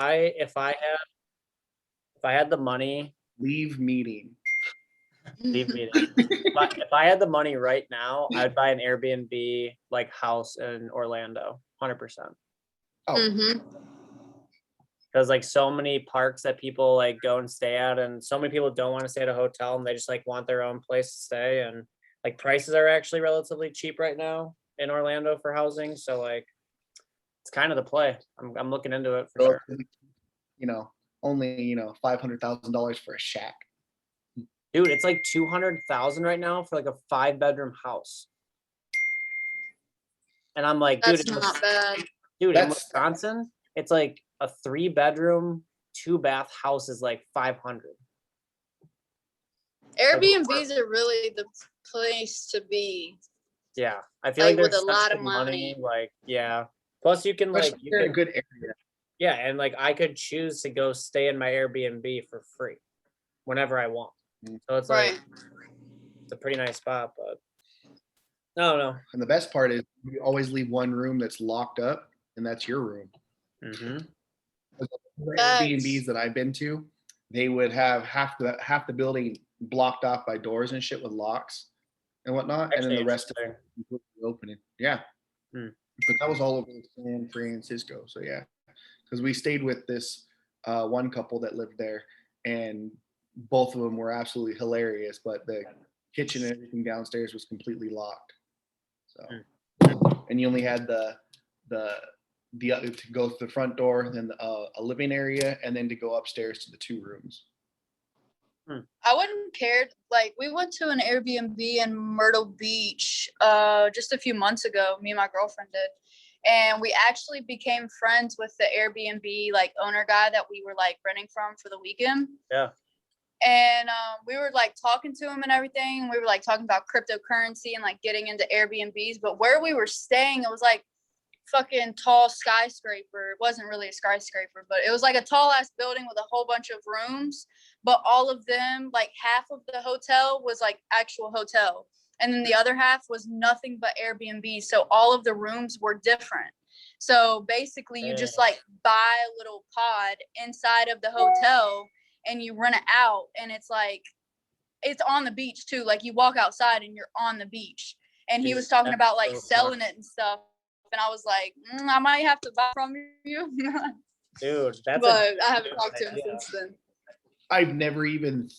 if I had the money, leave meeting. leave meeting. But if I had the money right now, I'd buy an Airbnb like house in Orlando, 100%. Oh, Mm-hmm. Because like so many parks that people like go and stay at, and so many people don't want to stay at a hotel and they just like want their own place to stay, and like prices are actually relatively cheap right now in Orlando for housing. So like it's kind of the play. I'm looking into it for sure. you know, only, you know, $500,000 for a shack. Dude, it's like 200,000 right now for like a 5-bedroom house. And I'm like, That's dude, not bad. dude, in That's- Wisconsin, it's like a 3-bedroom, 2-bath house is like 500. Airbnbs are really the place to be. Yeah, I feel like Like, with there's a lot such of good money. like, yeah. Plus you can like, Especially you in a can, good area. yeah, and like I could choose to go stay in my Airbnb for free whenever I want. So it's like, Right. it's a pretty nice spot, but I don't know. And the best part is you always leave one room that's locked up, and that's your room. Mm-hmm. The Facts. Airbnbs that I've been to, they would have half the building blocked off by doors and shit with locks and whatnot, and then the rest of it completely open. Yeah. Hmm. But that was all over San Francisco. So yeah, because we stayed with this one couple that lived there, and both of them were absolutely hilarious. But the kitchen and everything downstairs was completely locked. So, and you only had the other to go to the front door, then a living area, and then to go upstairs to the 2 rooms. I wouldn't care. Like, we went to an Airbnb in Myrtle Beach just a few months ago. Me and my girlfriend did. And we actually became friends with the Airbnb like owner guy that we were like renting from for the weekend. Yeah. And we were like talking to him and everything. We were like talking about cryptocurrency and like getting into Airbnbs. But where we were staying, it was like fucking tall skyscraper. It wasn't really a skyscraper, but it was like a tall ass building with a whole bunch of rooms. But all of them, like half of the hotel was like actual hotel. And then the other half was nothing but Airbnb. So all of the rooms were different. So basically you just like buy a little pod inside of the hotel and you rent it out, and it's like, it's on the beach too. Like, you walk outside and you're on the beach. And he was talking about like selling it and stuff. And I was like, I might have to buy from you. Dude, that's but I haven't talked to him since then. I've never even.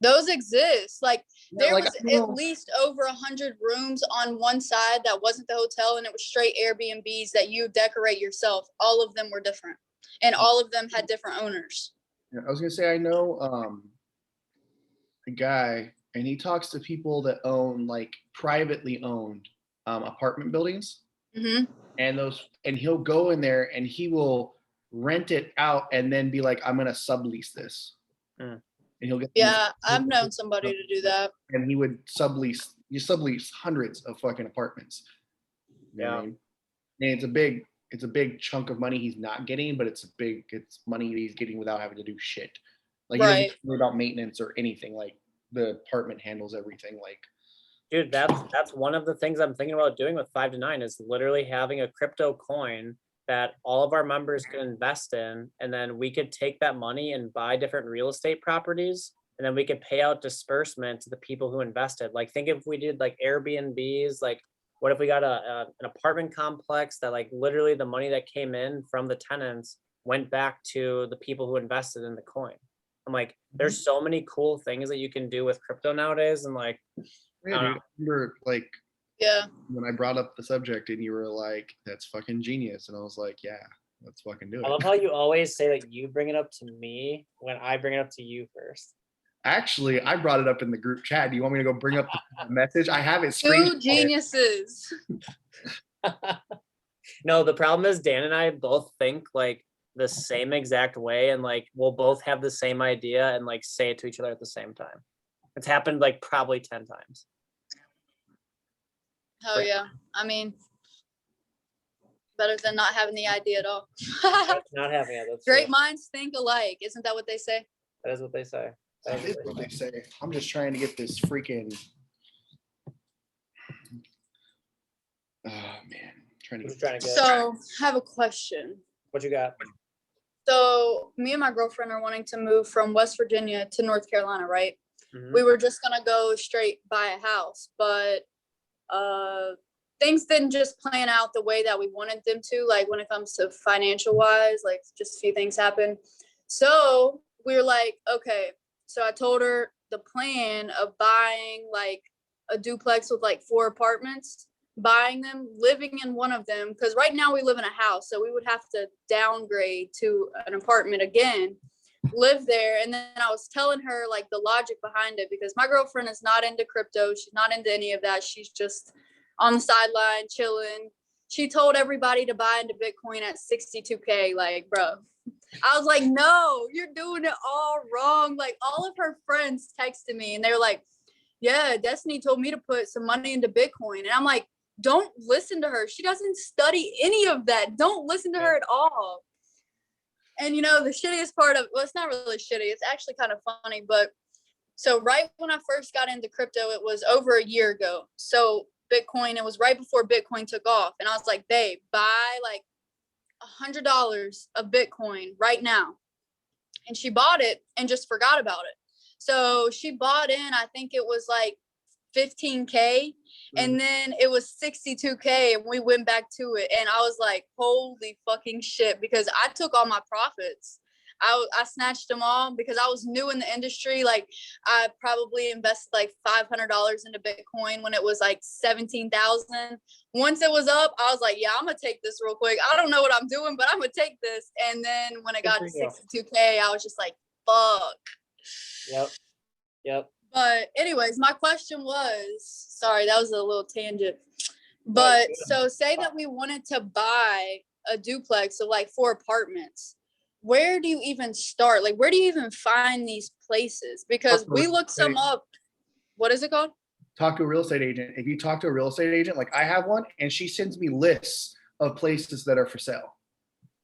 Those exist. Like, there like, was at least over 100 rooms on one side that wasn't the hotel, and it was straight Airbnbs that you decorate yourself. All of them were different, and all of them had different owners. Yeah, I was gonna say, I know a guy, and he talks to people that own like privately owned apartment buildings, Mm-hmm. and he'll go in there and he will rent it out and then be like, I'm gonna sublease this. And he'll get I've known somebody to do that. And he would sublease hundreds of fucking apartments. You know what I mean? And it's a big chunk of money he's not getting, but it's money he's getting without having to do shit. Like, he doesn't worry about maintenance or anything. Like, the apartment handles everything. Like, dude, that's one of the things I'm thinking about doing with 5 to 9 is literally having a crypto coin that all of our members could invest in, and then we could take that money and buy different real estate properties, and then we could pay out disbursement to the people who invested. Like, think if we did like Airbnbs, like what if we got an apartment complex that like literally the money that came in from the tenants went back to the people who invested in the coin. I'm like, there's so many cool things that you can do with crypto nowadays, and like, yeah, dude, I remember like, when I brought up the subject and you were like, that's fucking genius. And I was like, yeah, let's fucking do it. I love how you always say that you bring it up to me when I bring it up to you first. Actually, I brought it up in the group chat. Do you want me to go bring up the message? I have it screenshotted. 2 geniuses. No, the problem is Dan and I both think like the same exact way, and like we'll both have the same idea and like say it to each other at the same time. It's happened like probably 10 times. Oh yeah. I mean, better than not having the idea at all. Not having it. That's Great true. minds think alike. Isn't that what they say? That is what they say. That is what they say. I'm just trying to get this freaking. Oh man, Who's trying to get So, I have a question. What you got? So me and my girlfriend are wanting to move from West Virginia to North Carolina, right? Mhm. We were just gonna go straight buy a house, but things didn't just plan out the way that we wanted them to, like when it comes to financial wise, like just a few things happened. So we were like, okay. So I told her the plan of buying like a duplex with like 4 apartments, buying them, living in one of them, because right now we live in a house, so we would have to downgrade to an apartment again, live there. And then I was telling her like the logic behind it, because my girlfriend is not into crypto, she's not into any of that, she's just on the sideline chilling. She told everybody to buy into Bitcoin at 62K. Like, bro, I was like, no, you're doing it all wrong. Like, all of her friends texted me and they were like, yeah, Destiny told me to put some money into Bitcoin. And I'm like, don't listen to her. She doesn't study any of that. Don't listen to her at all. And you know, the shittiest part of, well, it's not really shitty, it's actually kind of funny, but so right when I first got into crypto, it was over a year ago. So Bitcoin, it was right before Bitcoin took off. And I was like, babe, buy like $100 of Bitcoin right now. And she bought it and just forgot about it. So she bought in, I think it was like 15K, and then it was 62K, and we went back to it. And I was like, holy fucking shit, because I took all my profits. I snatched them all because I was new in the industry. Like, I probably invested like $500 into Bitcoin when it was like 17,000. Once it was up, I was like, yeah, I'm gonna take this real quick. I don't know what I'm doing, but I'm gonna take this. And then when it got to 62K, I was just like, fuck. Yep. But anyways, my question was, sorry, that was a little tangent. But so say that we wanted to buy a duplex of like 4 apartments. Where do you even start? Like, where do you even find these places? Because we looked some up. What is it called? Talk to a real estate agent. If you talk to a real estate agent, like I have one, and she sends me lists of places that are for sale.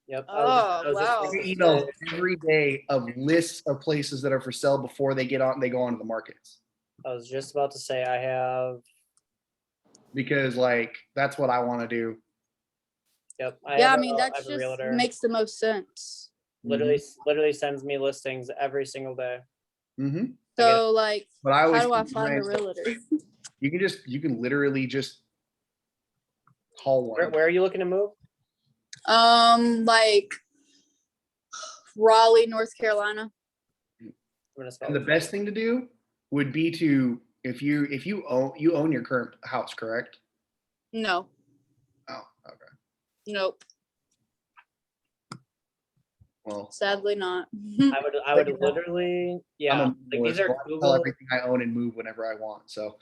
Yep. Oh, wow. Emails every day of lists of places that are for sale before they go onto the markets. I was just about to say I have. Because like that's what I want to do. Yep. I mean, that just makes the most sense. Literally sends me listings every single day. Mm-hmm. So like, how do I find a realtor? You can literally just call one. Where are you looking to move? Like Raleigh, North Carolina. And the best thing to do would be to, if you own your current house, correct? No. Oh, okay. Nope. Well, sadly not. I would literally, yeah. Like these are Google. Sell everything I own and move whenever I want. So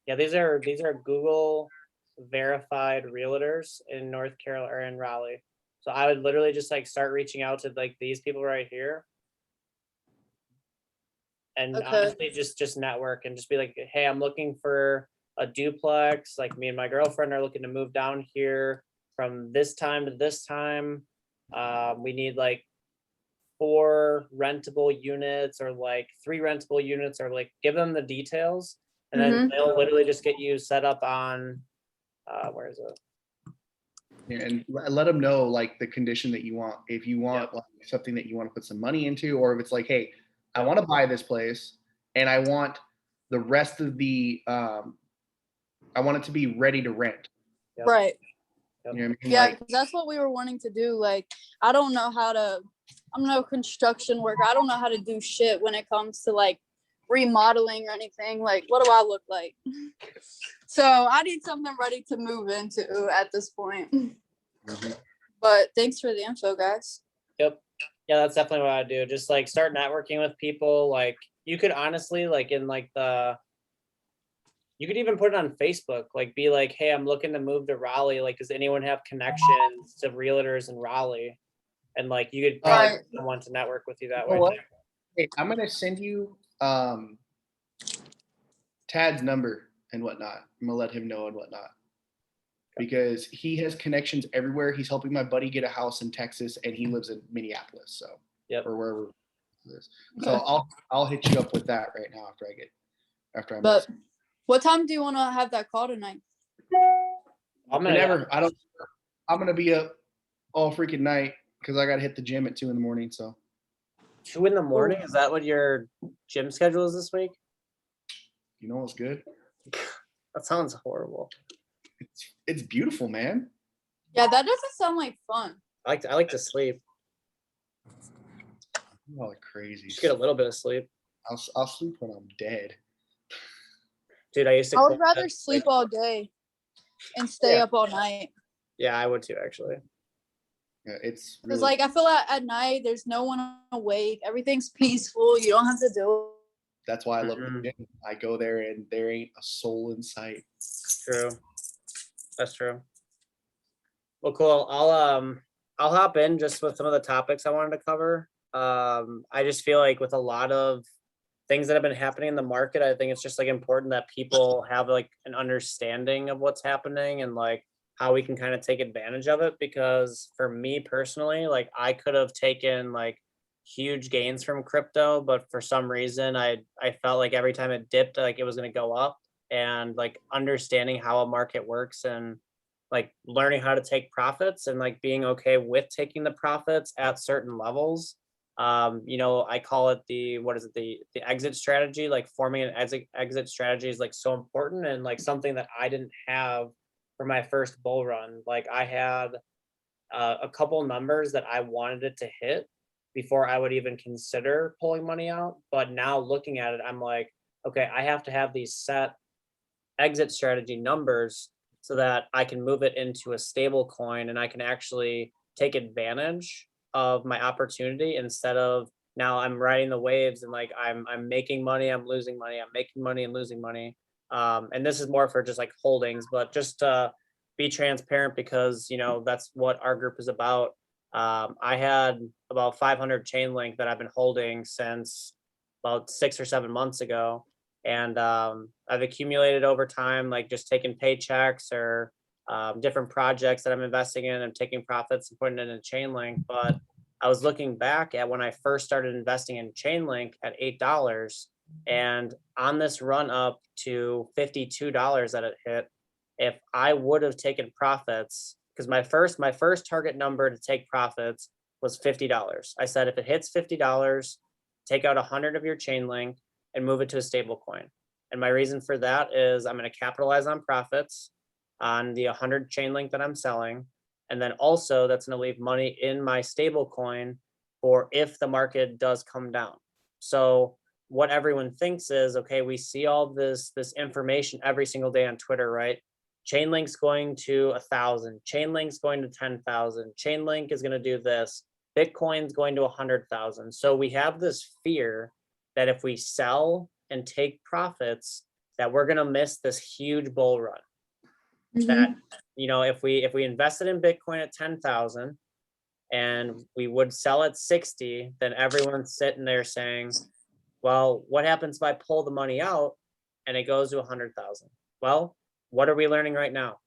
yeah, these are Google verified realtors in North Carolina or in Raleigh. So I would literally just like start reaching out to like these people right here. And honestly, just network and just be like, hey, I'm looking for a duplex. Like me and my girlfriend are looking to move down here from this time to this time. We need like 4 rentable units or like 3 rentable units, or like give them the details, and then they'll literally just get you set up on where is it? Yeah, and let them know like the condition that you want. If you want like something that you want to put some money into, or if it's like, hey, I want to buy this place and I want the rest of the I want it to be ready to rent. Right. You know what I mean? Yeah, because that's what we were wanting to do. Like, I'm no construction worker. I don't know how to do shit when it comes to like remodeling or anything. Like, what do I look like? So I need something ready to move into at this point. But thanks for the info, guys. Yep. Yeah, that's definitely what I do. Just like start networking with people. Like you could honestly like in like you could even put it on Facebook, like be like, hey, I'm looking to move to Raleigh. Like, does anyone have connections to realtors in Raleigh? And like, you could probably want to network with you that way. Hey, I'm going to send you Tad's number and whatnot. I'm going to let him know and whatnot. Because he has connections everywhere. He's helping my buddy get a house in Texas, and he lives in Minneapolis. So, or wherever it is. So I'll hit you up with that right now after I'm. But what time do you want to have that call tonight? I'm gonna be up all freaking night because I got to hit the gym at 2 in the morning. So 2 in the morning? Is that what your gym schedule is this week? you know what's good? That sounds horrible. It's beautiful, man. Yeah, that doesn't sound like fun. I like to sleep. Oh, crazy. Just get a little bit of sleep. I'll sleep when I'm dead. Dude, I used to I would quit rather that, sleep like, all day and stay Yeah. up all night. yeah, I would too, actually. Yeah, it's Because really, like I feel at night there's no one awake. Everything's peaceful. You don't have to do that's why I love the Mhm. gym. I go there and there ain't a soul in sight. True. That's true. Well, cool. I'll hop in just with some of the topics I wanted to cover. I just feel like with a lot of things that have been happening in the market, I think it's just like important that people have like an understanding of what's happening and like how we can kind of take advantage of it. Because for me personally, like I could have taken like huge gains from crypto, but for some reason I felt like every time it dipped, like it was going to go up. And like understanding how a market works and like learning how to take profits and like being okay with taking the profits at certain levels. I call it the what is it, the exit strategy. Like forming an exit strategy is like so important and like something that I didn't have for my first bull run. Like I had a couple numbers that I wanted it to hit before I would even consider pulling money out. But now looking at it, I'm like, okay, I have to have these set exit strategy numbers so that I can move it into a stable coin and I can actually take advantage of my opportunity instead of now I'm riding the waves and like I'm making money, I'm losing money, I'm making money and losing money. And this is more for just like holdings, but just to be transparent because that's what our group is about. I had about 500 chain link that I've been holding since about 6 or 7 months ago, and I've accumulated over time, like just taking paychecks or different projects that I'm investing in. I'm taking profits and putting it in Chainlink. But I was looking back at when I first started investing in Chainlink at $8, and on this run up to $52 that it hit, if I would have taken profits, because my first target number to take profits was $50. I said if it hits $50, take out 100 of your Chainlink and move it to a stable coin. And my reason for that is I'm going to capitalize on profits on the 100 chain link that I'm selling. And then also that's going to leave money in my stable coin for if the market does come down. So what everyone thinks is, okay, we see all this information every single day on Twitter, right? Chainlink's going to 1,000, Chainlink's going to 10,000, Chainlink is going to do this, Bitcoin's going to 100,000. So we have this fear that if we sell and take profits, that we're going to miss this huge bull run. That if we invested in Bitcoin at 10,000 and we would sell at 60, then everyone's sitting there saying, well, what happens if I pull the money out and it goes to 100,000? Well, what are we learning right now?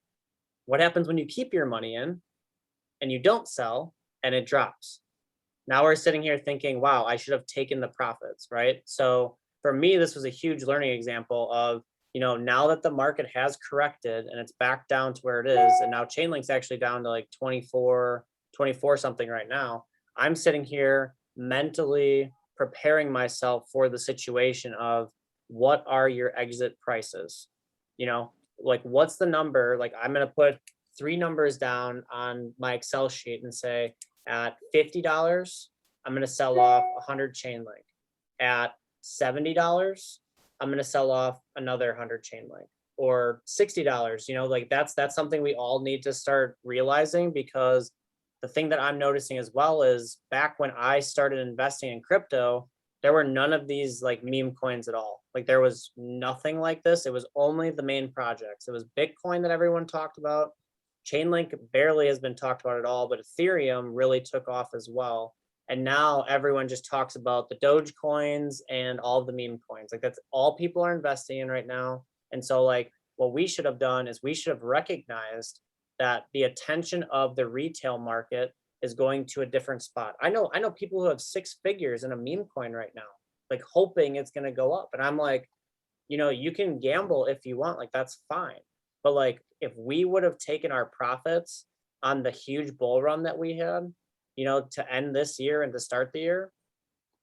What happens when you keep your money in and you don't sell and it drops? Now we're sitting here thinking, wow, I should have taken the profits, right? So for me, this was a huge learning example of, now that the market has corrected and it's back down to where it is, and now Chainlink's actually down to like 24 something right now. I'm sitting here mentally preparing myself for the situation of what are your exit prices? Like what's the number? Like I'm going to put 3 numbers down on my Excel sheet and say, at $50, I'm going to sell off 100 Chainlink. At $70, I'm going to sell off another 100 Chainlink. Or $60, like that's something we all need to start realizing, because the thing that I'm noticing as well is back when I started investing in crypto, there were none of these like meme coins at all. Like there was nothing like this. It was only the main projects. It was Bitcoin that everyone talked about. Chainlink barely has been talked about at all, but Ethereum really took off as well. And now everyone just talks about the Doge coins and all the meme coins. Like that's all people are investing in right now. And so like what we should have done is we should have recognized that the attention of the retail market is going to a different spot. I know people who have 6 figures in a meme coin right now, like hoping it's going to go up. And I'm like, you can gamble if you want, like that's fine. But like if we would have taken our profits on the huge bull run that we had, you know, to end this year and to start the year,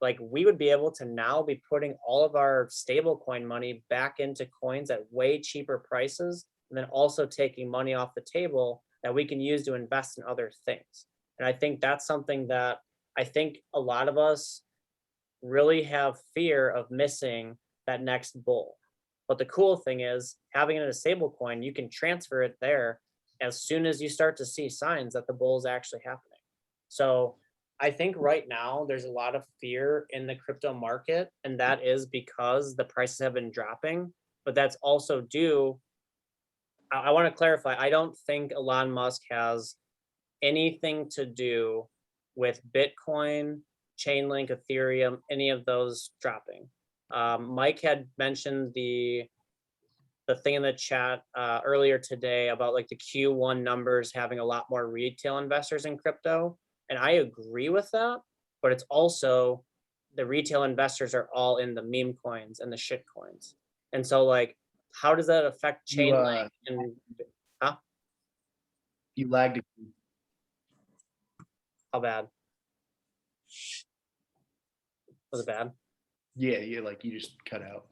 like we would be able to now be putting all of our stable coin money back into coins at way cheaper prices, and then also taking money off the table that we can use to invest in other things. And I think that's something that I think a lot of us really have fear of missing that next bull. But the cool thing is having it in a stable coin, you can transfer it there as soon as you start to see signs that the bull is actually happening. So I think right now there's a lot of fear in the crypto market, and that is because the prices have been dropping. But that's also due, I want to clarify, I don't think Elon Musk has anything to do with Bitcoin, Chainlink, Ethereum, any of those dropping. Mike had mentioned the thing in the chat earlier today about like the Q1 numbers having a lot more retail investors in crypto. And I agree with that, but it's also the retail investors are all in the meme coins and the shit coins. And so like, how does that affect Chainlink and You lagged. how bad? Was it bad? Yeah, like you just cut out.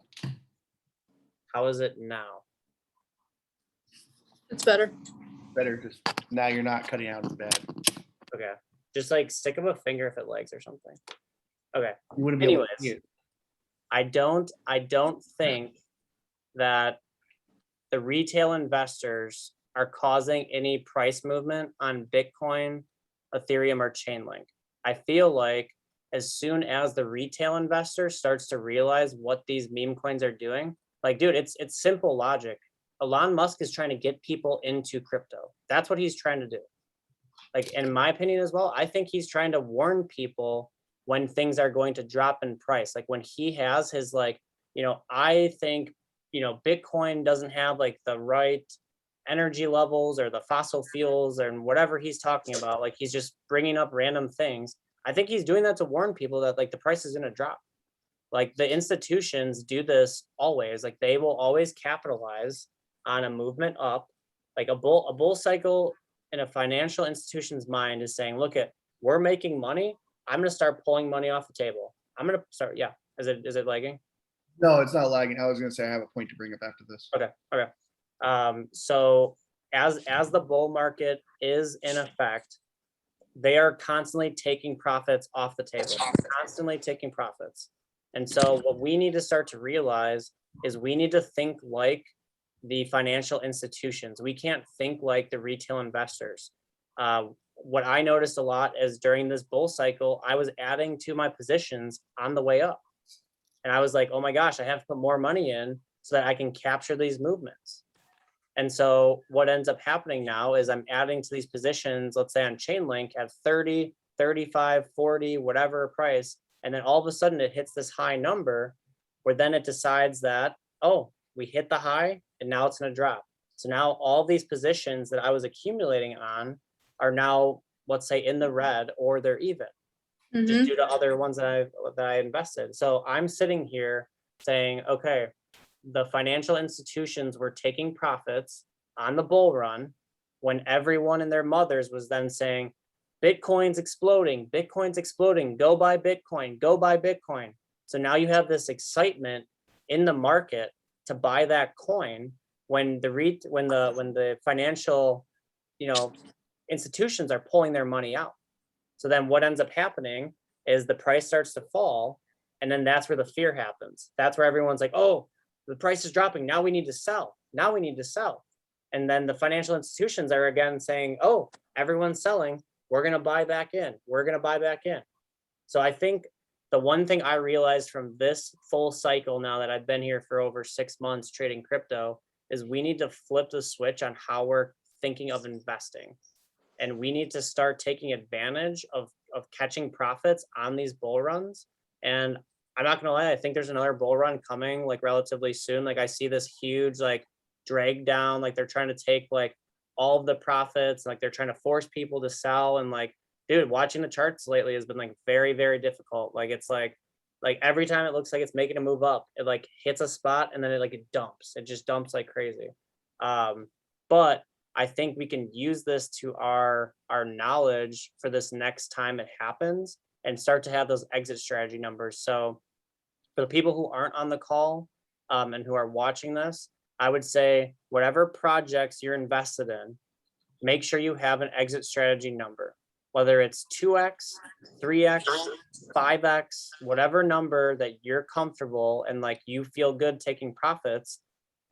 How is it now? It's better. Better just now you're not cutting out as bad. Okay. Just like stick up a finger if it lags or something. Okay. You wouldn't be able to see Anyways, it. I don't think that the retail investors are causing any price movement on Bitcoin, Ethereum, or Chainlink. I feel like as soon as the retail investor starts to realize what these meme coins are doing, like, dude, it's simple logic. Elon Musk is trying to get people into crypto. That's what he's trying to do. Like, in my opinion as well, I think he's trying to warn people when things are going to drop in price. Like when he has his like, you know, I think, you know, Bitcoin doesn't have like the right energy levels or the fossil fuels and whatever he's talking about. Like he's just bringing up random things. I think he's doing that to warn people that like the price is going to drop. Like the institutions do this always. Like they will always capitalize on a movement up. Like a bull cycle in a financial institution's mind is saying, look at, we're making money. I'm going to start pulling money off the table. I'm going to start. Yeah. Is it lagging? No, it's not lagging. I was going to say I have a point to bring up after this. Okay. So as the bull market is in effect, they are constantly taking profits off the table, constantly taking profits. And so what we need to start to realize is we need to think like the financial institutions. We can't think like the retail investors. What I noticed a lot is during this bull cycle, I was adding to my positions on the way up. And I was like, oh my gosh, I have to put more money in so that I can capture these movements. And so what ends up happening now is I'm adding to these positions, let's say on Chainlink at 30, 35, 40, whatever price. And then all of a sudden it hits this high number where then it decides that, oh, we hit the high and now it's going to drop. So now all these positions that I was accumulating on are now, let's say, in the red or they're even, just due to other ones that I invested. So I'm sitting here saying, okay, the financial institutions were taking profits on the bull run when everyone and their mothers was then saying, Bitcoin's exploding, go buy Bitcoin, go buy Bitcoin. So now you have this excitement in the market to buy that coin when the financial, you know, institutions are pulling their money out. So then what ends up happening is the price starts to fall, and then that's where the fear happens. That's where everyone's like, oh, the price is dropping. Now we need to sell. And then the financial institutions are again saying, oh, everyone's selling. We're going to buy back in. So I think the one thing I realized from this full cycle now that I've been here for over 6 months trading crypto is we need to flip the switch on how we're thinking of investing. And we need to start taking advantage of catching profits on these bull runs. And I'm not gonna lie, I think there's another bull run coming like relatively soon. Like I see this huge like drag down, like they're trying to take like all of the profits, like they're trying to force people to sell. And like, dude, watching the charts lately has been like very, very difficult. Like it's like every time it looks like it's making a move up, it like hits a spot and then it just dumps like crazy. But I think we can use this to our knowledge for this next time it happens and start to have those exit strategy numbers. So for the people who aren't on the call and who are watching this, I would say whatever projects you're invested in, make sure you have an exit strategy number, whether it's 2x, 3x, 5x, whatever number that you're comfortable and like you feel good taking profits.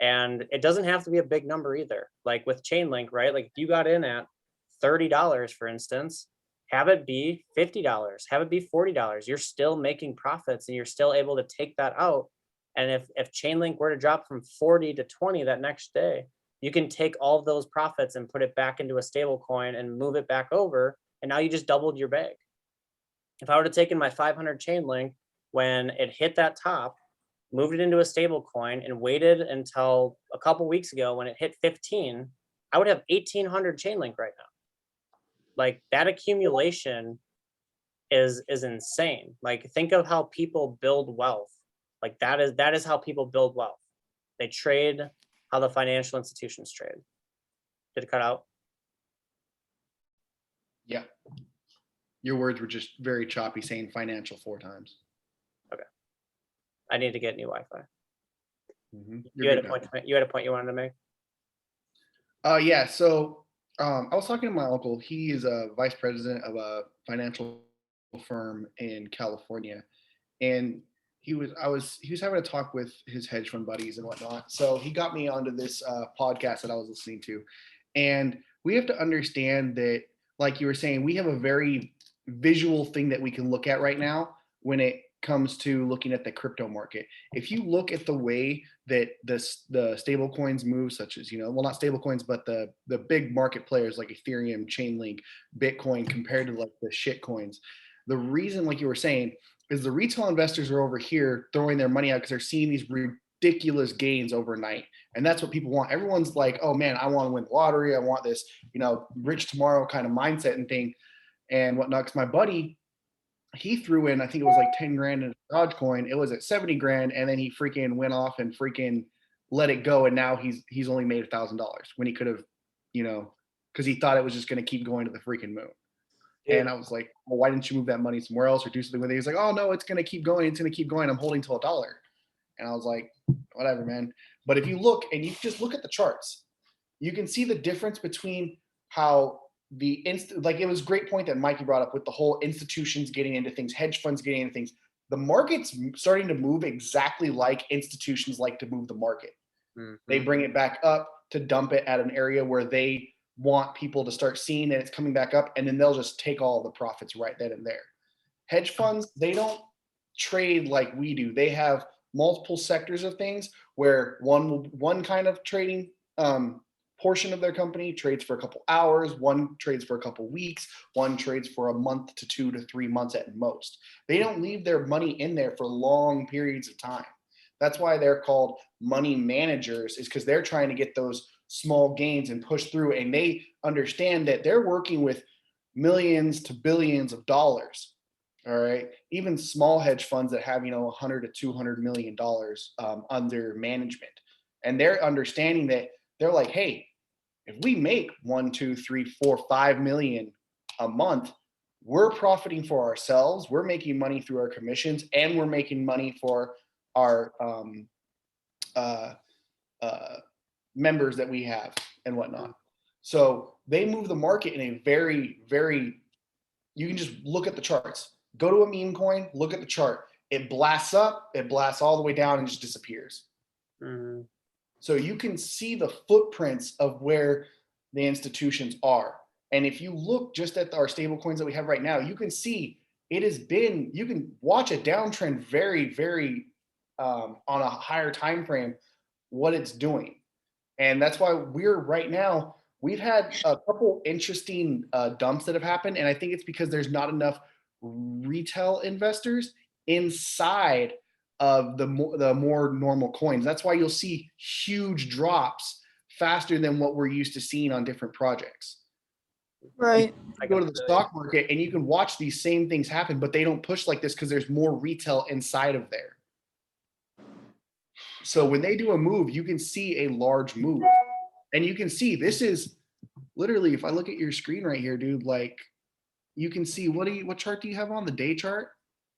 And it doesn't have to be a big number either. Like with Chainlink, right? Like if you got in at $30, for instance, have it be $50, have it be $40. You're still making profits and you're still able to take that out. And if Chainlink were to drop from 40 to 20 that next day, you can take all of those profits and put it back into a stable coin and move it back over. And now you just doubled your bag. If I would have taken my 500 Chainlink when it hit that top, moved it into a stable coin and waited until a couple weeks ago when it hit 15, I would have 1,800 Chainlink right now. Like that accumulation is insane. Like think of how people build wealth. Like that is how people build wealth. They trade how the financial institutions trade. Did it cut out? Yeah. Your words were just very choppy, saying financial 4 times. Okay. I need to get new Wi-Fi. Mm-hmm. You had a point. You had a point you wanted to make. Yeah. So I was talking to my uncle. He is a vice president of a financial firm in California, and he was having a talk with his hedge fund buddies and whatnot. So he got me onto this podcast that I was listening to, and we have to understand that, like you were saying, we have a very visual thing that we can look at right now when it comes to looking at the crypto market. If you look at the way that the stable coins move, such as, well, not stable coins, but the big market players like Ethereum, Chainlink, Bitcoin, compared to like the shit coins, the reason, like you were saying, is the retail investors are over here throwing their money out because they're seeing these ridiculous gains overnight. And that's what people want. Everyone's like, oh man, I want to win the lottery. I want this, rich tomorrow kind of mindset and thing and whatnot. Because my buddy, he threw in, I think it was like 10 grand in Dogecoin. It was at 70 grand. And then he freaking went off and freaking let it go. And now he's only made $1,000 when he could have, because he thought it was just going to keep going to the freaking moon. Dude. And I was like, well, why didn't you move that money somewhere else or do something with it? He's like, oh no, it's going to keep going. It's going to keep going. I'm holding till $1. And I was like, whatever, man. But if you look and you just look at the charts, you can see the difference between how like it was a great point that Mikey brought up with the whole institutions getting into things, hedge funds getting into things. The market's starting to move exactly like institutions like to move the market. Mm-hmm. They bring it back up to dump it at an area where they want people to start seeing that it's coming back up, and then they'll just take all the profits right then and there. Hedge funds, they don't trade like we do. They have multiple sectors of things where one kind of trading portion of their company trades for a couple hours, one trades for a couple weeks, one trades for a month to 2 to 3 months at most. They don't leave their money in there for long periods of time. That's why they're called money managers, is because they're trying to get those small gains and push through, and they understand that they're working with millions to billions of dollars. All right, even small hedge funds that have 100 to $200 million under management, and they're understanding that they're like, hey, if we make 1, 2, 3, 4, 5 million a month, we're profiting for ourselves. We're making money through our commissions, and we're making money for our members that we have and whatnot. So they move the market in a very, very, you can just look at the charts. Go to a meme coin, look at the chart. It blasts up, it blasts all the way down and just disappears. Mm-hmm. So you can see the footprints of where the institutions are. And if you look just at our stable coins that we have right now, you can see it has been, you can watch a downtrend very, very on a higher time frame, what it's doing. And that's why right now, we've had a couple interesting dumps that have happened. And I think it's because there's not enough retail investors inside of the more normal coins. That's why you'll see huge drops faster than what we're used to seeing on different projects. Right. You go to the stock market and you can watch these same things happen, but they don't push like this because there's more retail inside of there. So when they do a move, you can see a large move. And you can see this is literally, if I look at your screen right here, dude, like you can see what chart do you have on the day chart?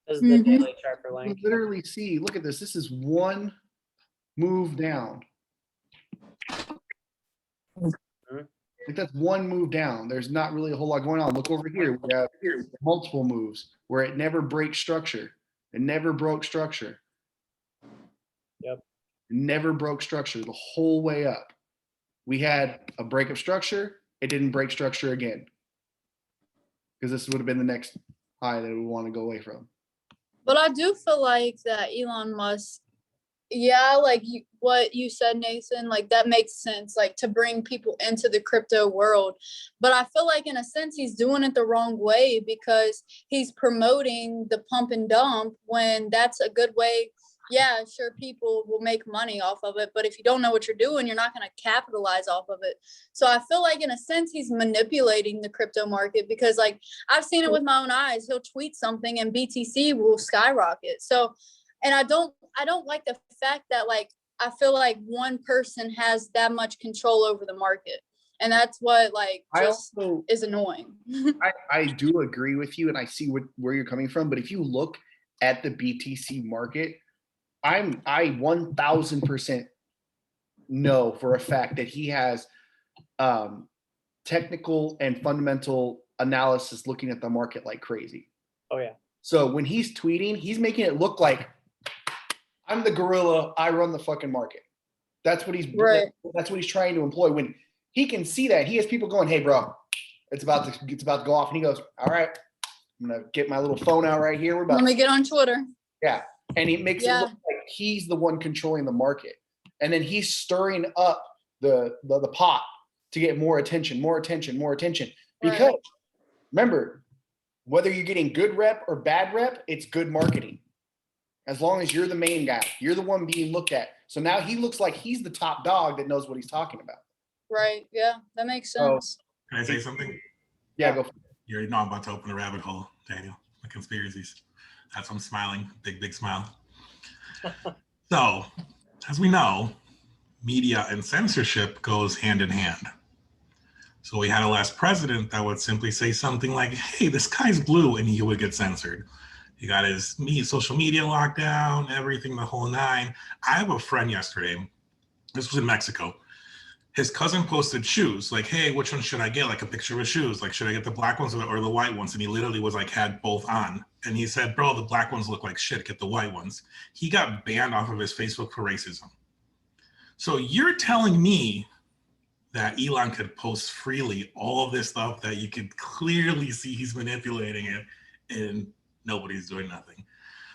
This is the daily chart for You Lang. can literally see, look at this. This is one move down. Like that's one move down. There's not really a whole lot going on. Look over here. We have multiple moves where it never breaks structure. It never broke structure. Yep. It never broke structure the whole way up. We had a break of structure. It didn't break structure again. Because this would have been the next high that we want to go away from. But I do feel like that Elon Musk, yeah, like what you said, Nathan, like that makes sense, like to bring people into the crypto world. But I feel like in a sense, he's doing it the wrong way because he's promoting the pump and dump when that's a good way. Yeah, sure, people will make money off of it, but if you don't know what you're doing, you're not going to capitalize off of it. So I feel like in a sense, he's manipulating the crypto market because like I've seen it with my own eyes. He'll tweet something and BTC will skyrocket. So, and I don't like the fact that like, I feel like one person has that much control over the market. And that's what like just is annoying. I do agree with you and I see where you're coming from. But if you look at the BTC market, I 1000% know for a fact that he has technical and fundamental analysis looking at the market like crazy. Oh yeah. So when he's tweeting, he's making it look like I'm the gorilla, I run the fucking market. That's what he's That's what he's trying to employ. When he can see that, he has people going, "Hey, bro, it's about to go off," and he goes, "All right, I'm gonna get my little phone out right here. Let me get on Twitter." Yeah, and he makes it look like he's the one controlling the market, and then he's stirring up the pot to get more attention. Because remember, whether you're getting good rep or bad rep, it's good marketing. As long as you're the main guy, you're the one being looked at. So now he looks like he's the top dog that knows what he's talking about. Right. Yeah, that makes sense. Can I say something? Yeah, go for it. You already know I'm about to open a rabbit hole, Daniel. The conspiracies. That's why I'm smiling. Big smile. So, as we know, media and censorship goes hand in hand. So we had a last president that would simply say something like, "Hey, the sky's blue," and he would get censored. He got his social media locked down, everything, the whole nine. I have a friend yesterday. This was in Mexico. His cousin posted shoes, like, "Hey, which one should I get?" Like a picture of his shoes. Like, should I get the black ones or the white ones? And he literally was like, had both on. And he said, "Bro, the black ones look like shit. Get the white ones." He got banned off of his Facebook for racism. So you're telling me that Elon could post freely all of this stuff that you could clearly see he's manipulating it and nobody's doing nothing.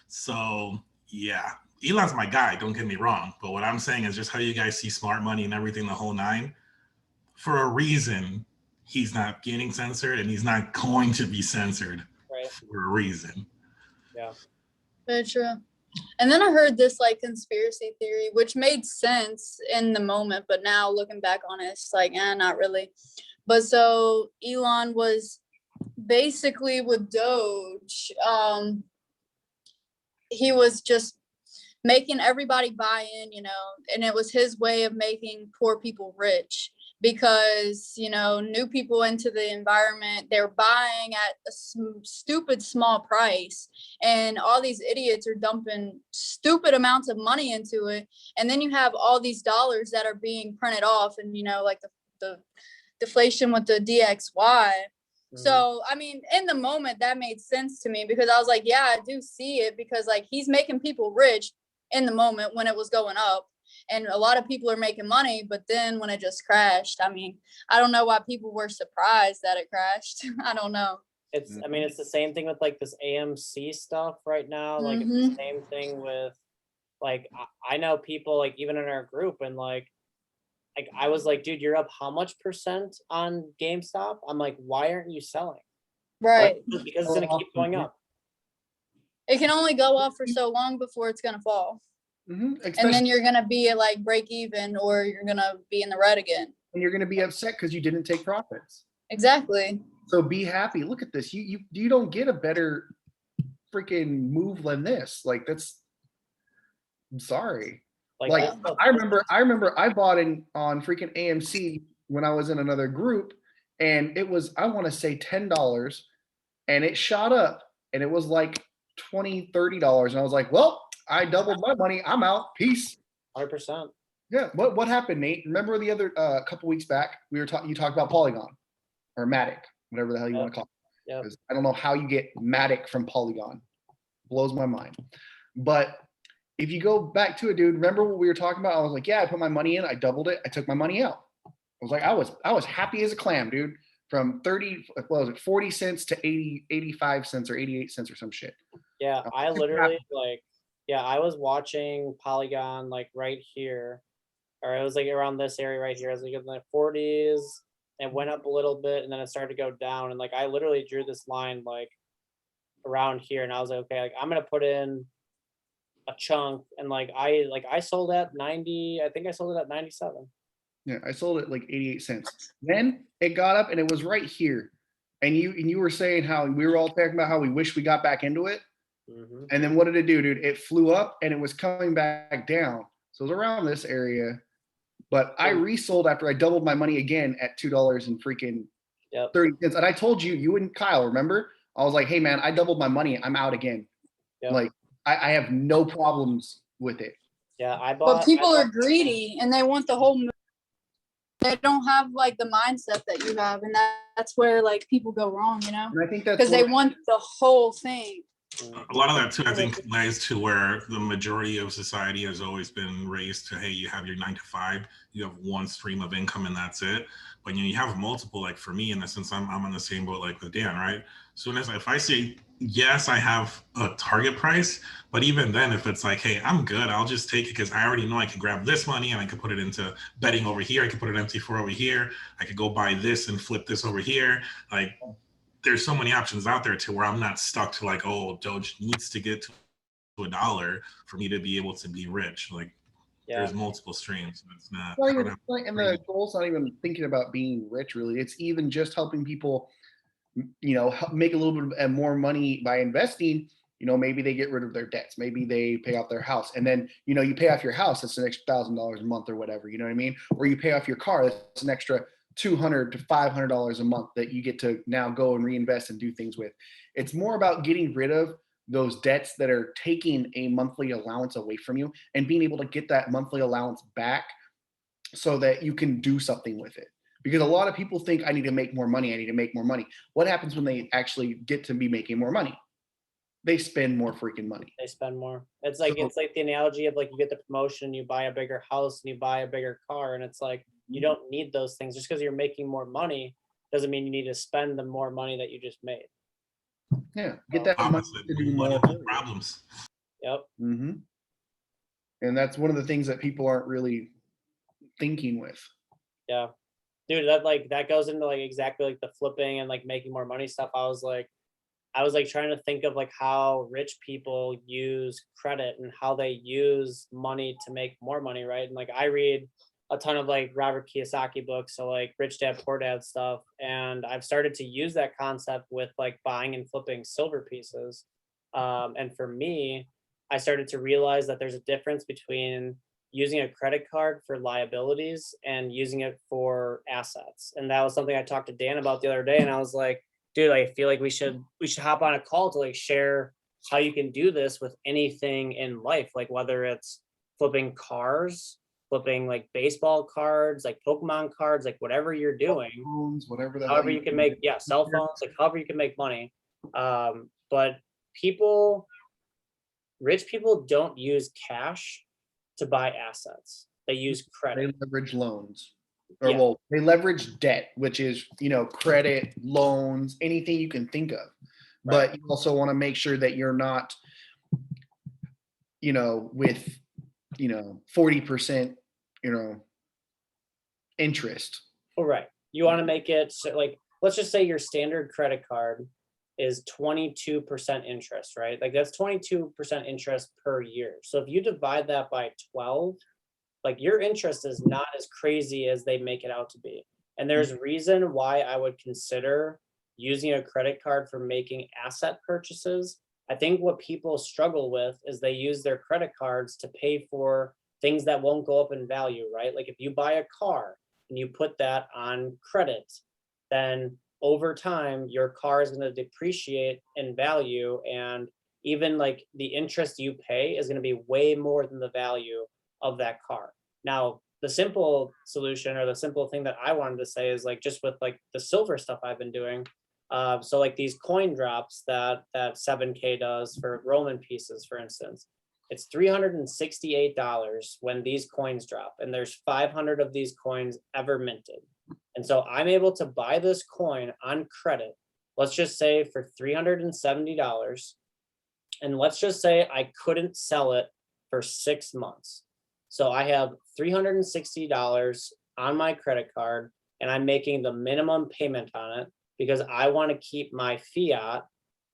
So yeah, Elon's my guy, don't get me wrong. But what I'm saying is just how you guys see smart money and everything, the whole nine, for a reason, he's not getting censored and he's not going to be censored for a reason. Yeah. Very true. And then I heard this like conspiracy theory, which made sense in the moment, but now looking back on it, it's like, not really. But so Elon was basically with Doge, he was just making everybody buy in, and it was his way of making poor people rich because, new people into the environment, they're buying at a stupid small price and all these idiots are dumping stupid amounts of money into it. And then you have all these dollars that are being printed off and, like the deflation with the DXY. So, I mean, in the moment that made sense to me because I was like, yeah, I do see it because like he's making people rich in the moment when it was going up and a lot of people are making money. But then when it just crashed, I mean, I don't know why people were surprised that it crashed. I don't know. I mean, it's the same thing with like this AMC stuff right now. Like it's the same thing with like, I know people like even in our group and like I was like, dude, you're up how much % on GameStop? I'm like, why aren't you selling? Right. Like, because it's going to keep going up. It can only go up for so long before it's going to fall. And then you're going to be at like break even or you're going to be in the red again. And you're going to be upset because you didn't take profits. Exactly. So be happy. Look at this. You don't get a better freaking move than this. Like I'm sorry. Like I remember I bought on freaking AMC when I was in another group and it was, I want to say $10, and it shot up, and it was like $20, $30, and I was like, well, I doubled my money. I'm out. Peace. 100%. Yeah. What happened, Nate? Remember the other couple weeks back, we were talking. You talked about Polygon or Matic, whatever the hell you want to call it. Yeah. I don't know how you get Matic from Polygon. Blows my mind. But if you go back to it, dude, remember what we were talking about? I was like, yeah, I put my money in, I doubled it, I took my money out. I was like, I was happy as a clam, dude. From 40 cents to 85 cents or 88 cents or some shit. Yeah, I literally I was watching Polygon like right here, or it was like around this area right here. I was like in the 40s, and went up a little bit, and then it started to go down. And like I literally drew this line like around here, and I was like, okay, like I'm gonna put in a chunk, and I sold at 90. I think I sold it at 97. Yeah, I sold it like 88 cents. Then it got up and it was right here. And you were saying how we were all talking about how we wish we got back into it. Mm-hmm. And then what did it do, dude? It flew up and it was coming back down. So it was around this area. But I resold after I doubled my money again at $2 and freaking 30 cents. And I told you and Kyle, remember? I was like, hey man, I doubled my money. I'm out again. Yep. Like I have no problems with it. Yeah, But people are greedy and they want the whole. They don't have like the mindset that you have, and that's where like people go wrong, you know. And I think that's because they want the whole thing. A lot of that too, I think, lies to where the majority of society has always been raised to, hey, you have your 9 to 5, you have one stream of income, and that's it. But you have multiple. Like for me, in the sense, I'm on the same boat like with Dan, right? Soon as if I say yes, I have a target price, but even then, if it's like, hey, I'm good, I'll just take it because I already know I can grab this money and I can put it into betting over here. I can put an MT4 over here. I could go buy this and flip this over here. Like, there's so many options out there to where I'm not stuck to like, oh, Doge needs to get to $1 for me to be able to be rich. Like, there's multiple streams. It's not. And the goal's not even thinking about being rich, really. It's even just helping people, make a little bit more money by investing. Maybe they get rid of their debts. Maybe they pay off their house, and then you pay off your house. That's an extra $1,000 a month or whatever. You know what I mean? Or you pay off your car. That's an extra $200 to $500 a month that you get to now go and reinvest and do things with. It's more about getting rid of those debts that are taking a monthly allowance away from you and being able to get that monthly allowance back so that you can do something with it. Because a lot of people think I need to make more money. I need to make more money. What happens when they actually get to be making more money? They spend more freaking money. They spend more. It's like the analogy of like you get the promotion, you buy a bigger house, and you buy a bigger car, and it's like you don't need those things. Just because you're making more money doesn't mean you need to spend the more money that you just made. Yeah, get that money to do more problems. Yep. Mm-hmm. And that's one of the things that people aren't really thinking with. Yeah, dude, that goes into like exactly like the flipping and like making more money stuff. I was like trying to think of like how rich people use credit and how they use money to make more money, right? And like I read a ton of like Robert Kiyosaki books, so like Rich Dad Poor Dad stuff, and I've started to use that concept with like buying and flipping silver pieces. And for me, I started to realize that there's a difference between using a credit card for liabilities and using it for assets. And that was something I talked to Dan about the other day, and I was like, dude, I feel like we should hop on a call to like share how you can do this with anything in life, like whether it's flipping cars, flipping like baseball cards, like Pokemon cards, like whatever you're doing, phones, whatever however you can make, cell phones, like however you can make money. But rich people don't use cash to buy assets. They use credit. They leverage loans. Well, they leverage debt, which is, credit, loans, anything you can think of. Right. But you also want to make sure that you're not, with, 40%, interest. Oh, right. You want to make it so, like, let's just say your standard credit card is 22% interest, right? Like that's 22% interest per year. So if you divide that by 12, like your interest is not as crazy as they make it out to be. And there's a reason why I would consider using a credit card for making asset purchases. I think what people struggle with is they use their credit cards to pay for things that won't go up in value, right? Like if you buy a car and you put that on credit, then over time, your car is going to depreciate in value. And even like the interest you pay is going to be way more than the value of that car. Now, the simple solution or the simple thing that I wanted to say is like just with like the silver stuff I've been doing. So like these coin drops that 7K does for Roman pieces, for instance, it's $368 when these coins drop, and there's 500 of these coins ever minted. And so I'm able to buy this coin on credit, let's just say for $370. And let's just say I couldn't sell it for 6 months. So I have $360 on my credit card, and I'm making the minimum payment on it because I want to keep my fiat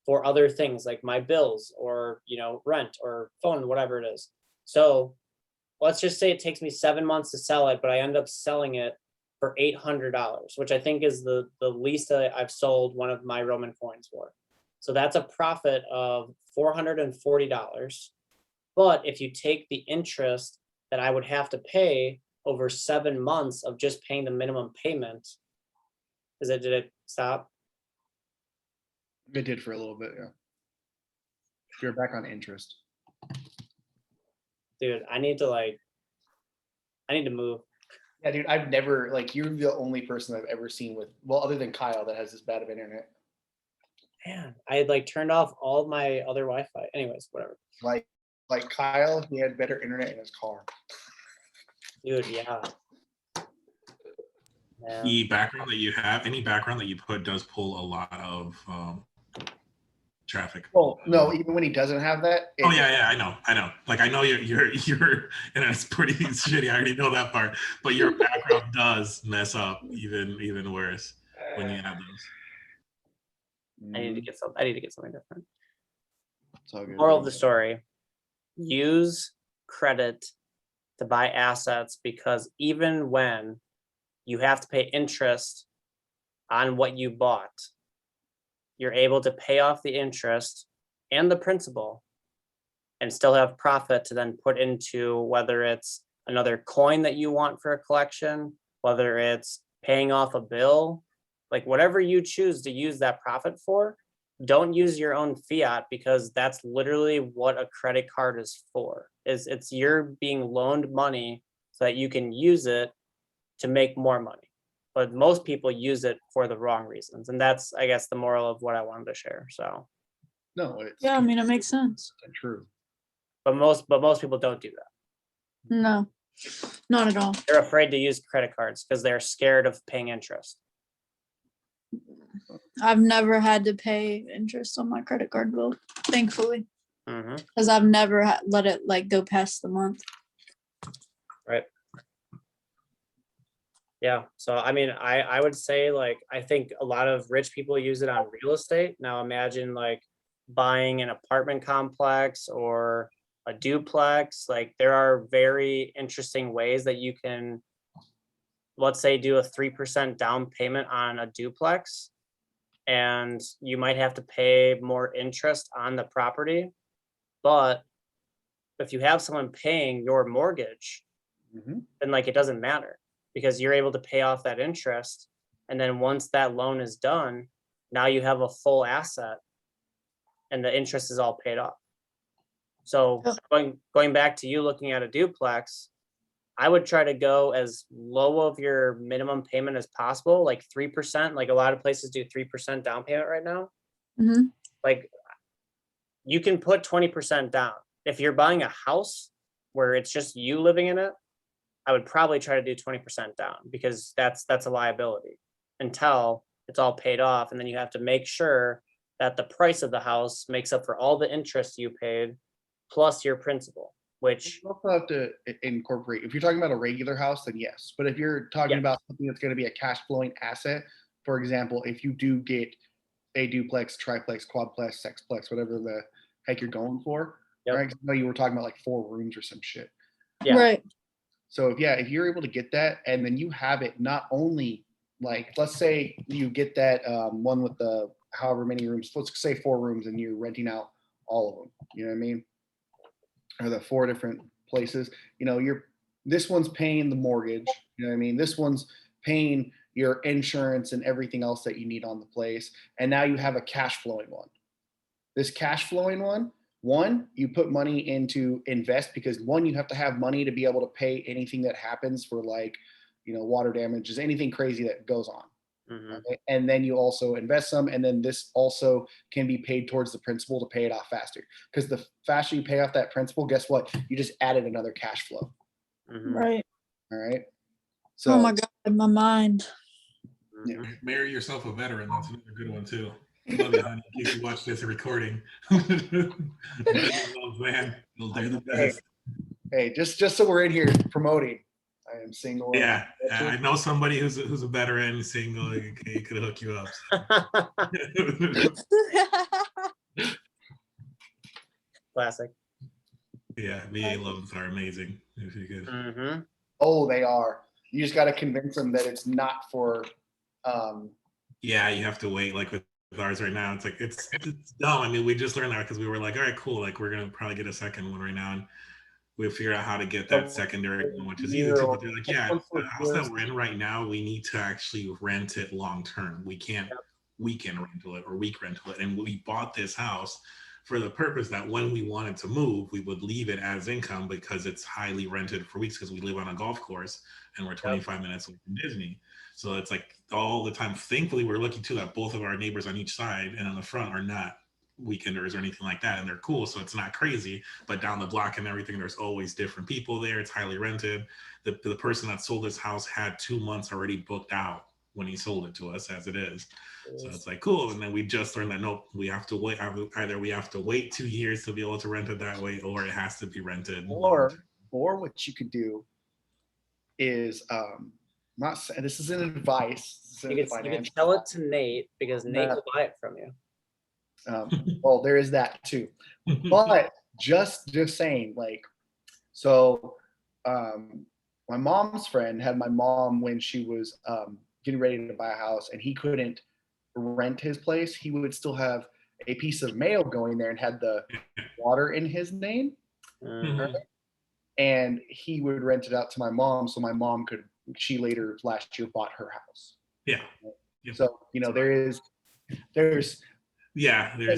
for other things like my bills or, rent or phone, whatever it is. So let's just say it takes me 7 months to sell it, but I end up selling it for $800, which I think is the least that I've sold one of my Roman coins for. So that's a profit of $440. But if you take the interest that I would have to pay over 7 months of just paying the minimum payment, did it stop? It did for a little bit, yeah. You're back on interest. Dude, I need to move. Yeah, dude, I've never, you're the only person I've ever seen with, well, other than Kyle, that has this bad of internet. Man, I had turned off all my other Wi-Fi. Anyways, whatever. Like Kyle, he had better internet in his car. Dude, yeah. The background that you have, any background that you put does pull a lot of traffic. Oh no, even when he doesn't have that. Oh yeah, I know. Like I know your and it's pretty shitty. I already know that part. But your background does mess up even worse when you have those. I need to get something different. It's all good. Moral of the story: use credit to buy assets, because even when you have to pay interest on what you bought, you're able to pay off the interest and the principal and still have profit to then put into, whether it's another coin that you want for a collection, whether it's paying off a bill, like whatever you choose to use that profit for. Don't use your own fiat, because that's literally what a credit card is for. It's you're being loaned money so that you can use it to make more money. But most people use it for the wrong reasons. And that's, I guess, the moral of what I wanted to share. So No, it's Yeah, I mean, it makes sense. true. but most people don't do that. No, not at all. They're afraid to use credit cards because they're scared of paying interest. I've never had to pay interest on my credit card bill, thankfully, Mm-hmm. because I've never let it go past the month. Right. Yeah. So, I mean, I would say I think a lot of rich people use it on real estate. Now imagine buying an apartment complex or a duplex. There are very interesting ways that you can, let's say, do a 3% down payment on a duplex, and you might have to pay more interest on the property. But if you have someone paying your mortgage, Mhm. then it doesn't matter, because you're able to pay off that interest. And then once that loan is done, now you have a full asset and the interest is all paid off. So going back to you looking at a duplex, I would try to go as low of your minimum payment as possible, 3%. A lot of places do 3% down payment right now. Mm-hmm. You can put 20% down. If you're buying a house where it's just you living in it, I would probably try to do 20% down, because that's a liability until it's all paid off. And then you have to make sure that the price of the house makes up for all the interest you paid plus your principal, which You also have to incorporate, if you're talking about a regular house, then yes. But if you're talking about something that's going to be a cash flowing asset, for example, if you do get a duplex, triplex, quadplex, sexplex, whatever the heck you're going for, right? I know you were talking about 4 rooms or some shit. Yeah. Right. So if you're able to get that, and then you have it not only let's say you get that one with the however many rooms, let's say 4 rooms, and you're renting out all of them. You know what I mean? Or the 4 different places. This one's paying the mortgage. You know what I mean? This one's paying your insurance and everything else that you need on the place. And now you have a cash flowing one. This cash flowing one, you put money into invest because one, you have to have money to be able to pay anything that happens for like, water damages, anything crazy that goes on. Okay? And then you also invest some, and then this also can be paid towards the principal to pay it off faster. Because the faster you pay off that principal, guess what? You just added another cash flow. Right. All right. So, Oh my God, my mind. Yeah. Marry yourself a veteran. That's another good one too. Love you, honey. In case you watch this recording. Man, they're the best. Hey, just so we're in here promoting, I am single. Yeah, I know somebody who's a veteran, single. He could hook you up. So. Classic. Yeah, VA loans are amazing. If you could. Oh, they are. You just got to convince them that it's not for. Yeah, you have to wait. Like with ours right now, it's like it's dumb. I mean, we just learned that because we were like, all right, cool. Like we're gonna probably get a second one right now, and we'll figure out how to get that secondary one, which is easy too. But they're like, yeah, the house that we're in right now, we need to actually rent it long term. We can't weekend rental it or week rental it. And we bought this house for the purpose that when we wanted to move, we would leave it as income because it's highly rented for weeks because we live on a golf course and we're 25 minutes away from Disney. So it's like all the time. Thankfully, we're lucky too that both of our neighbors on each side and on the front are not weekenders or anything like that, and they're cool, so it's not crazy. But down the block and everything, there's always different people there. It's highly rented. The person that sold this house had 2 months already booked out when he sold it to us as it is. So it's like cool. And then we just learned that nope, we have to wait. Either we have to wait 2 years to be able to rent it that way, or it has to be rented. Or what you could do is not. This isn't advice. You can tell it to Nate because Nate will buy it from you. Well, there is that too. But just saying, like, so my mom's friend had my mom when she was getting ready to buy a house, and he couldn't rent his place. He would still have a piece of mail going there and had the water in his name. And he would rent it out to my mom, so my mom could. She later last year bought her house. Yeah. So there's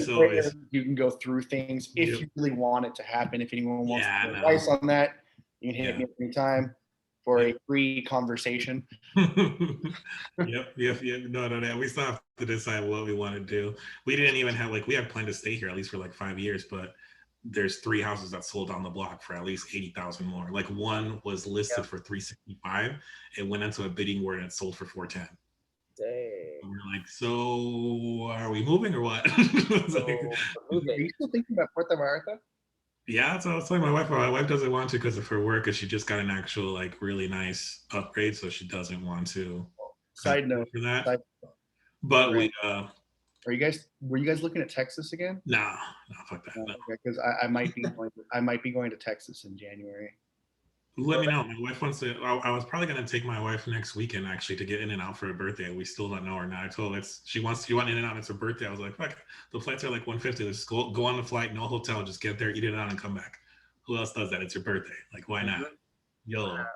always you can go through things if you really want it to happen. If anyone wants advice on that, you can hit me anytime for a free conversation. Yep. No. We still have to decide what we want to do. We didn't even have we had planned to stay here at least for 5 years, but there's 3 houses that sold on the block for at least 80,000 more. Like one was listed for 365. It went into a bidding war and it sold for 410. Dang. And we're like, so are we moving or what? Are you still thinking about Puerto Vallarta? Yeah, that's what I was telling my wife. My wife doesn't want to because of her work, because she just got an actual really nice upgrade, so she doesn't want to. Side note for that. But we were you guys looking at Texas again? No, fuck that. No. Because I might be going to Texas in January. Let me know. My wife wants to. I was probably going to take my wife next weekend actually to get in and out for her birthday. We still don't know her now. I told her she wants in and out. It's her birthday. I was like, fuck, the flights are $150. Let's go on the flight, no hotel, just get there, eat it out, and come back. Who else does that? It's your birthday. Why not? YOLO.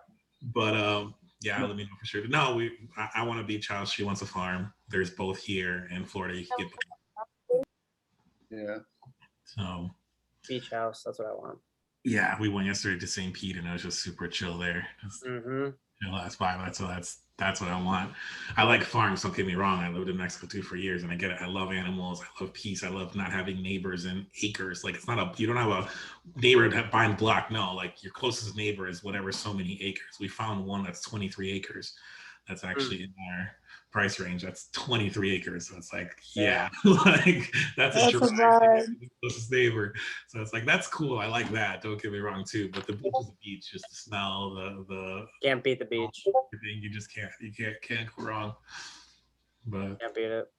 But let me know for sure. No, I want a beach house. She wants a farm. There's both here in Florida. You can get both. Yeah. So. Beach house. That's what I want. Yeah, we went yesterday to St. Pete and it was just super chill there. Last 5 minutes, so that's what I want. I like farms, don't get me wrong. I lived in Mexico too for years and I get it. I love animals. I love peace. I love not having neighbors and acres. It's not you don't have a neighbor that buying block. No, your closest neighbor is whatever so many acres. We found one that's 23 acres. That's actually in our price range. That's 23 acres. So it's that's a drive to the closest neighbor. So it's that's cool. I like that. Don't get me wrong too. But the beach is the beach. Just the smell, the can't beat the beach. You just can't. You can't go wrong. But can't beat it.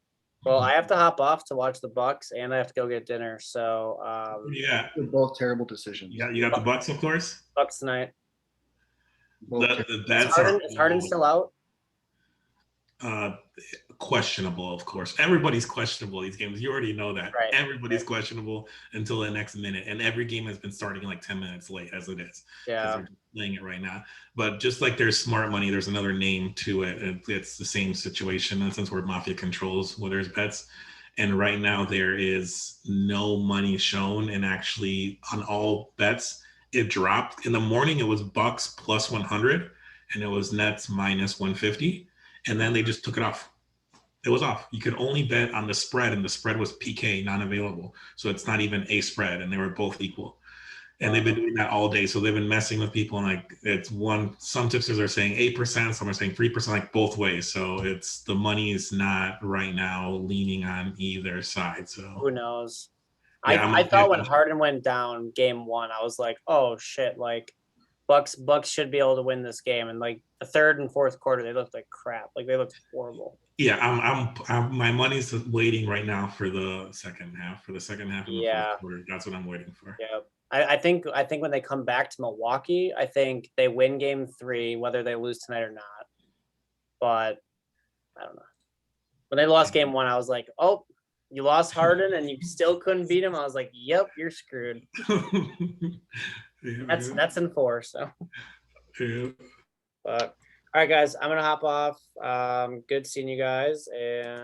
Well, I have to hop off to watch the Bucks, and I have to go get dinner. So they're both terrible decisions. Yeah, you got the Bucks, of course. Bucks tonight. That's Is Harden still out? questionable, of course. Everybody's questionable these games. You already know that. Right. Everybody's questionable until the next minute. And every game has been starting like 10 minutes late as it is. Yeah. They're playing it right now. But just like there's smart money, there's another name to it. And it's the same situation. And since we're mafia controls, well, there's bets. And right now there is no money shown. And actually on all bets, it dropped. In the morning, it was Bucks plus 100 and it was Nets minus 150. And then they just took it off. It was off. You could only bet on the spread, and the spread was PK, non-available. So it's not even a spread, and they were both equal. And they've been doing that all day. So they've been messing with people, and like it's one. Some tipsters are saying 8%, some are saying 3%, like both ways. So it's the money is not right now leaning on either side. So Who knows? Yeah, I thought when Harden went down game 1, I was like, oh shit, like Bucks should be able to win this game. And like the third and fourth quarter, they looked like crap. Like they looked horrible. Yeah, I'm my money's waiting right now for the second half. For the second half in the fourth quarter. That's what I'm waiting for. Yeah. I think when they come back to Milwaukee, I think they win game 3, whether they lose tonight or not. But I don't know. When they lost game 1, I was like, oh, you lost Harden and you still couldn't beat him. I was like, yep, you're screwed. That's in 4. So. Yeah. But all right, guys, I'm gonna hop off. Good seeing you guys, and